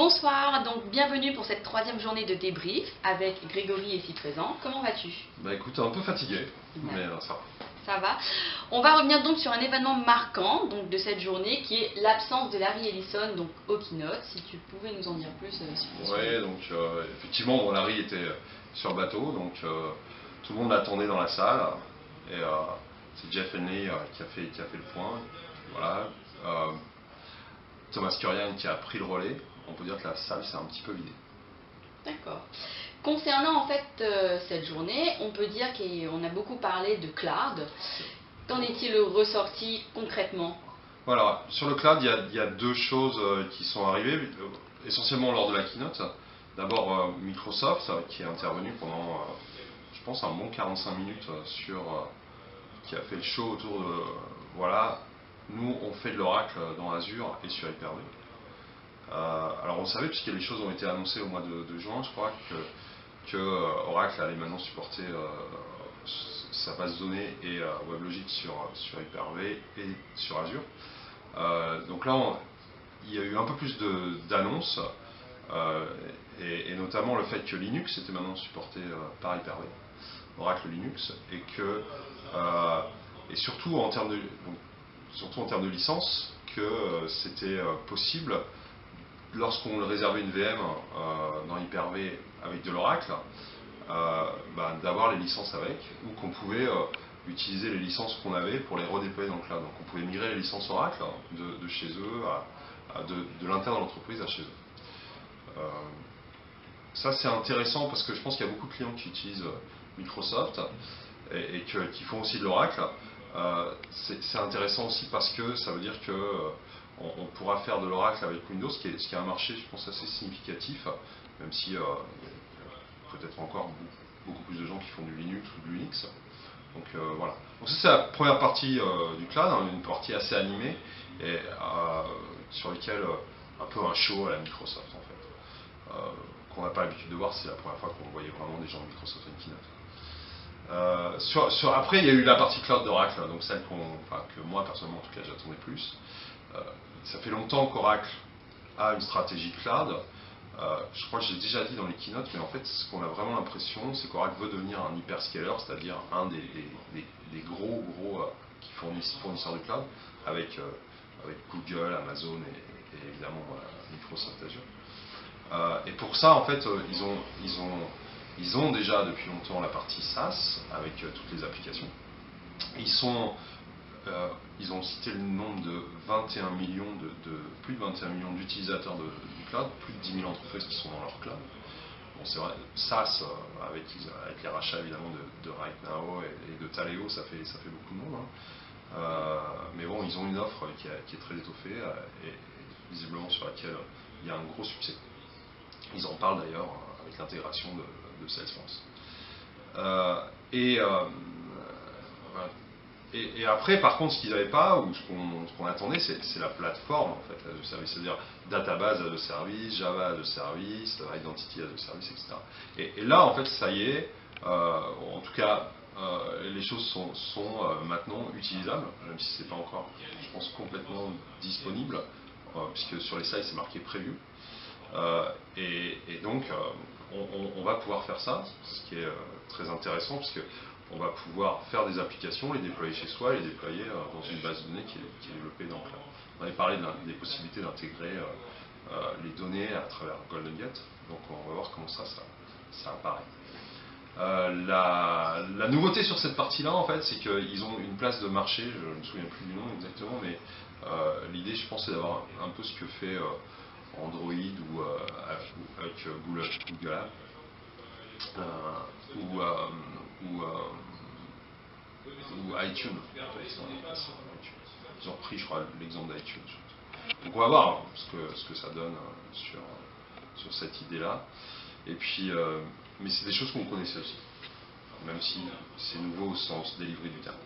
Bonsoir, donc bienvenue pour cette troisième journée de débrief avec Grégory ici présent. Comment vas-tu? Bah écoute, un peu fatigué, mais ça va. Ça va. On va revenir donc sur un événement marquant donc, de cette journée qui est l'absence de Larry Ellison donc, au keynote. Si tu pouvais nous en dire plus sur ce sujet. Ouais, donc effectivement, bon, Larry était sur le bateau, donc tout le monde l'attendait dans la salle. Et c'est Jeff Henley qui a fait le point. Voilà. Thomas Kurian qui a pris le relais. On peut dire que la salle s'est un petit peu vidée. D'accord. Concernant en fait cette journée, on peut dire qu'on a beaucoup parlé de cloud. Qu'en est-il ressorti concrètement? Voilà, sur le cloud, il y a deux choses qui sont arrivées, essentiellement lors de la keynote. D'abord Microsoft qui est intervenu pendant, je pense, un bon 45 minutes qui a fait le show autour de, voilà, nous on fait de l'Oracle dans Azure et sur Hyper-V. Alors on savait, puisque les choses ont été annoncées au mois de juin, je crois, que Oracle allait maintenant supporter sa base de données et WebLogic sur Hyper-V et sur Azure. Donc là, il y a eu un peu plus d'annonces, et notamment le fait que Linux était maintenant supporté par Hyper-V, Oracle Linux, et surtout en termes de licence, que c'était possible, lorsqu'on réservait une VM dans Hyper-V avec de l'Oracle, d'avoir les licences avec, ou qu'on pouvait utiliser les licences qu'on avait pour les redéployer dans le cloud. Donc on pouvait migrer les licences Oracle de chez eux, de l'interne de l'entreprise à chez eux. Ça c'est intéressant parce que je pense qu'il y a beaucoup de clients qui utilisent Microsoft et qui font aussi de l'Oracle. C'est intéressant aussi parce que ça veut dire que on pourra faire de l'Oracle avec Windows, ce qui est un marché, je pense, assez significatif, même si peut-être encore beaucoup plus de gens qui font du Linux ou du Unix. Donc voilà. Donc ça c'est la première partie du cloud, hein, une partie assez animée, et sur laquelle un peu un show à la Microsoft en fait. Qu'on n'a pas l'habitude de voir, c'est la première fois qu'on voyait vraiment des gens de Microsoft à une keynote. Après, il y a eu la partie cloud d'Oracle, donc celle que moi personnellement en tout cas j'attendais plus. Ça fait longtemps qu'Oracle a une stratégie cloud. Je crois que j'ai déjà dit dans les keynotes, mais en fait ce qu'on a vraiment l'impression, c'est qu'Oracle veut devenir un hyperscaler, c'est-à-dire un des gros fournisseurs de cloud, avec Google, Amazon et évidemment Microsoft Azure. Et pour ça, en fait, ils ont déjà depuis longtemps la partie SaaS avec toutes les applications. Ils ont cité le nombre de 21 millions plus de 21 millions d'utilisateurs du cloud, plus de 10 000 entreprises qui sont dans leur cloud. Bon, c'est vrai, SaaS avec les rachats évidemment de RightNow et de Taleo, ça fait beaucoup de monde. Mais bon, ils ont une offre qui est très étoffée et visiblement sur laquelle il y a un gros succès. Ils en parlent d'ailleurs avec l'intégration de Salesforce. Et après, par contre, ce qu'ils n'avaient pas, ou ce qu'on attendait, c'est la plateforme en fait, de service, c'est-à-dire database de service, Java de service, identity de service, etc. Et là, en fait, ça y est, en tout cas, les choses sont maintenant utilisables, même si c'est pas encore, je pense, complètement disponible, puisque sur les sites c'est marqué prévu. Et donc, on va pouvoir faire ça, ce qui est très intéressant, puisque on va pouvoir faire des applications, les déployer chez soi et les déployer dans une base de données qui est développée dans le cloud. On avait parlé des possibilités d'intégrer les données à travers Golden Gate, donc on va voir comment ça apparaît. La nouveauté sur cette partie-là, en fait, c'est qu'ils ont une place de marché, je ne me souviens plus du nom exactement, mais l'idée, je pense, c'est d'avoir un peu ce que fait Android ou avec Google Apps. Ou iTunes. Ils ont repris, je crois, l'exemple d'iTunes. Donc on va voir ce que ça donne sur cette idée-là. Et puis, mais c'est des choses qu'on connaissait aussi, même si c'est nouveau au sens délivré du terme.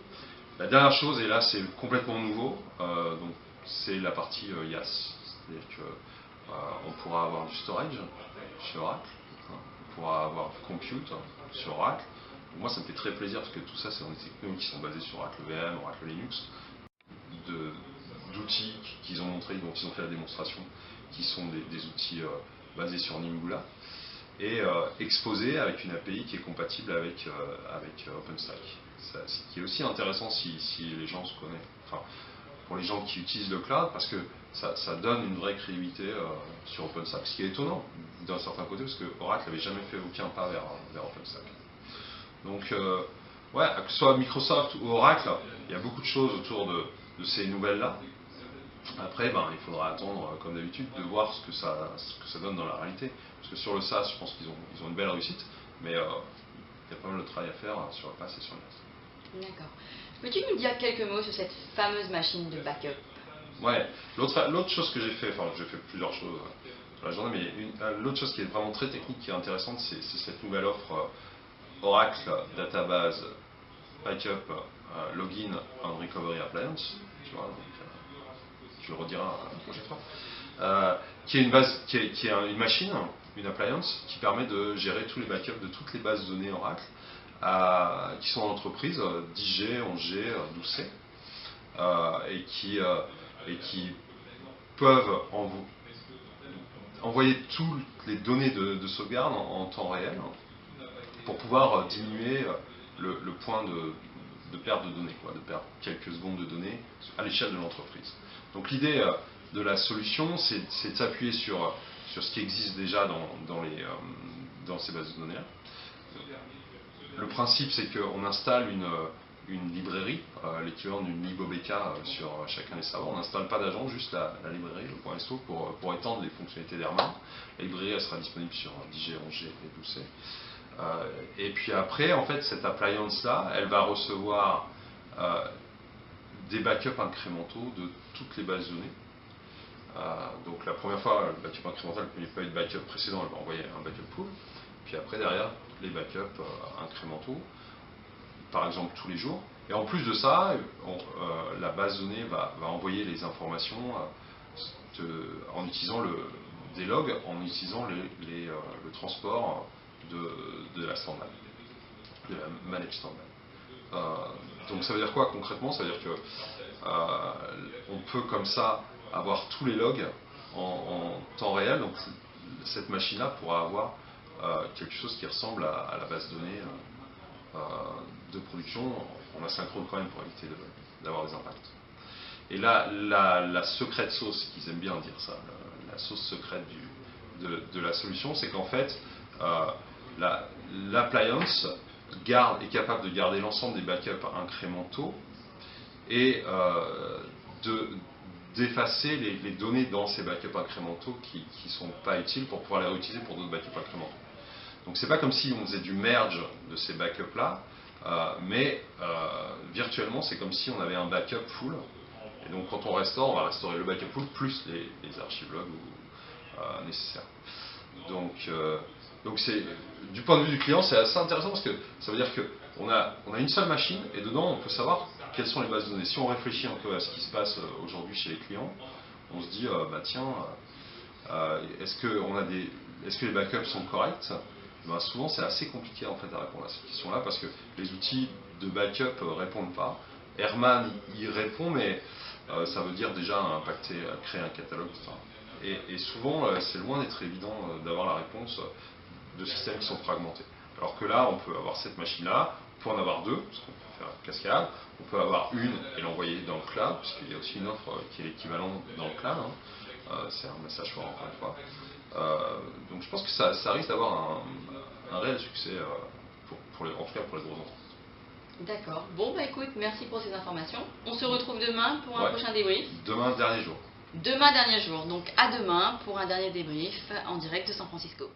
La dernière chose, et là c'est complètement nouveau, donc c'est la partie IaaS. C'est-à-dire qu'on pourra avoir du storage chez Oracle, on pourra avoir du compute sur Oracle. Moi, ça me fait très plaisir parce que tout ça, c'est des technologies qui sont basées sur Oracle VM, Oracle Linux, d'outils qu'ils ont montrés, dont ils ont fait la démonstration, qui sont des outils basés sur Nimbula, et exposés avec une API qui est compatible avec OpenStack. Ce qui est aussi intéressant si les gens se connaissent, enfin, pour les gens qui utilisent le cloud, parce que ça donne une vraie crédibilité sur OpenStack, ce qui est étonnant d'un certain côté, parce que Oracle n'avait jamais fait aucun pas vers OpenStack. Donc, ouais, que ce soit Microsoft ou Oracle, il y a beaucoup de choses autour de ces nouvelles-là. Après, il faudra attendre, comme d'habitude, de voir ce que ça donne dans la réalité. Parce que sur le SaaS, je pense qu'ils ont une belle réussite, mais il y a pas mal de travail à faire sur le PaaS et sur le NAS. D'accord. Peux-tu nous dire quelques mots sur cette fameuse machine de backup? Ouais, l'autre chose que j'ai fait, enfin j'ai fait plusieurs choses sur la journée, mais l'autre chose qui est vraiment très technique, qui est intéressante, c'est cette nouvelle offre Oracle Database Backup Login and Recovery Appliance, tu vois, donc, tu le rediras la prochaine fois, qui est une base, qui est une machine, une appliance, qui permet de gérer tous les backups de toutes les bases de données Oracle, qui sont en entreprise, 10G, 11G, 12C, et qui peuvent envoyer toutes les données de sauvegarde en temps réel pour pouvoir diminuer le point de perte de données, de perdre quelques secondes de données à l'échelle de l'entreprise. Donc l'idée de la solution, c'est de s'appuyer sur ce qui existe déjà dans ces bases de données. Le principe, c'est qu'on installe une librairie, l'équivalent d'une libobk sur chacun des serveurs. On n'installe pas d'agent, juste la librairie, le .so, pour étendre les fonctionnalités d'Herman. La librairie, elle sera disponible sur 10G, 11G et 12C. Et puis après, en fait, cette appliance-là, elle va recevoir des backups incrémentaux de toutes les bases de données. Donc la première fois, le backup incrémental, il n'y a pas eu de backup précédent, elle va envoyer un backup pool. Puis après, derrière, les backups incrémentaux, par exemple tous les jours. Et en plus de ça, la base de données va envoyer les informations en utilisant des logs, en utilisant le transport de la standby, de la managed standby. Donc ça veut dire quoi concrètement? Ça veut dire que on peut comme ça avoir tous les logs en temps réel. Donc cette machine-là pourra avoir quelque chose qui ressemble à la base de données de production en asynchrone quand même pour éviter d'avoir des impacts. Et là, la secrète sauce, qu'ils aiment bien dire ça, la sauce secrète de la solution, c'est qu'en fait, l'appliance est capable de garder l'ensemble des backups incrémentaux et d'effacer les données dans ces backups incrémentaux qui ne sont pas utiles pour pouvoir les réutiliser pour d'autres backups incrémentaux. Donc c'est pas comme si on faisait du merge de ces backups là, mais virtuellement c'est comme si on avait un backup full. Et donc quand on restaure, on va restaurer le backup full plus les archives log nécessaires. Donc c'est, du point de vue du client, c'est assez intéressant parce que ça veut dire qu'on a une seule machine et dedans on peut savoir quelles sont les bases de données. Si on réfléchit un peu à ce qui se passe aujourd'hui chez les clients, on se dit est-ce que les backups sont corrects? Souvent c'est assez compliqué en fait à répondre à cette question-là parce que les outils de backup répondent pas. Herman y répond, mais ça veut dire déjà créer un catalogue, etc. Et souvent c'est loin d'être évident d'avoir la réponse de systèmes qui sont fragmentés. Alors que là on peut avoir cette machine-là, on peut en avoir deux, parce qu'on peut faire une cascade, on peut avoir une et l'envoyer dans le cloud, puisqu'il y a aussi une offre qui est équivalente dans le cloud. C'est un message fort encore une fois. Donc je pense que ça risque d'avoir un réel succès, en tout cas pour les gros entreprises. D'accord. Bon, écoute, merci pour ces informations. On se retrouve demain pour un prochain débrief. Demain, dernier jour. Demain, dernier jour. Donc à demain pour un dernier débrief en direct de San Francisco.